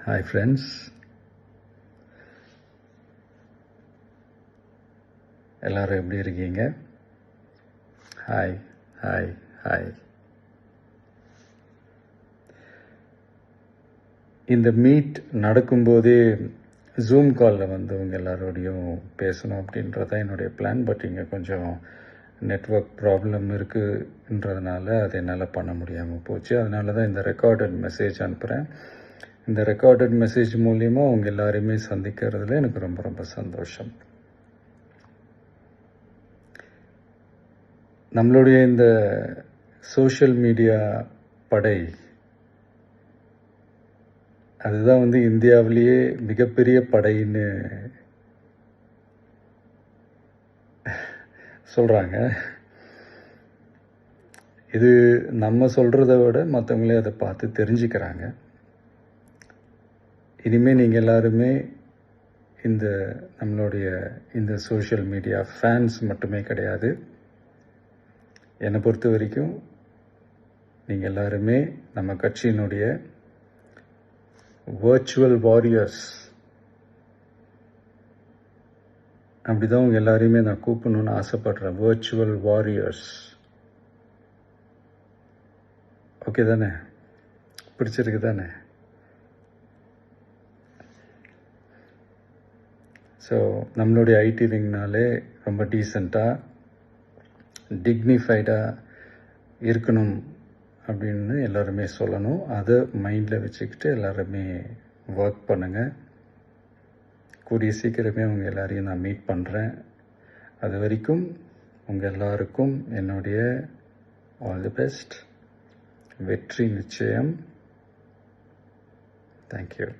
Hi friends, எல்லோரும் எப்படி இருக்கீங்க? Hi hi hi. இந்த மீட் நடக்கும்போதே ஜூம் காலில் வந்து உங்கள் எல்லாரோடையும் பேசணும் அப்படின்றதான் என்னுடைய பிளான். பட் இங்கே கொஞ்சம் நெட்வொர்க் ப்ராப்ளம் இருக்குன்றதுனால அதை என்னால் பண்ண முடியாமல் போச்சு. அதனால தான் இந்த ரெக்கார்டட் மெசேஜ் அனுப்புகிறேன். இந்த ரெக்கார்டட் மெசேஜ் மூலிமா அவங்க எல்லாரையுமே சந்திக்கிறதுல எனக்கு ரொம்ப ரொம்ப சந்தோஷம். நம்மளுடைய இந்த சோஷியல் மீடியா படை, அதுதான் வந்து இந்தியாவிலேயே மிகப்பெரிய படைன்னு சொல்கிறாங்க. இது நம்ம சொல்கிறத விட மற்றவங்களே அதை பார்த்து தெரிஞ்சுக்கிறாங்க. இனிமேல் நீங்கள் எல்லாருமே இந்த நம்மளுடைய இந்த சோஷியல் மீடியா ஃபேன்ஸ் மட்டுமே கிடையாது. என்னை பொறுத்த வரைக்கும் நீங்கள் எல்லாருமே நம்ம கட்சியினுடைய வர்ச்சுவல் வாரியர்ஸ். அப்படிதான் உங்கள் எல்லாரையுமே நான் கூப்பிடணுன்னு ஆசைப்படுறேன். Virtual warriors. ஓகே தானே? பிடிச்சிருக்கு தானே? ஸோ நம்மளுடைய ஐடி விங்னாலே ரொம்ப டீசெண்டாக டிக்னிஃபைடாக இருக்கணும் அப்படின்னு எல்லாருமே சொல்லணும். அதை மைண்டில் வச்சுக்கிட்டு எல்லாருமே ஒர்க் பண்ணுங்கள். கூடிய சீக்கிரமே அவங்க எல்லாரையும் நான் மீட் பண்ணுறேன். அது வரைக்கும் உங்கள் எல்லாருக்கும் என்னுடைய ஆல் தி பெஸ்ட். வெற்றி நிச்சயம். தேங்க்யூ.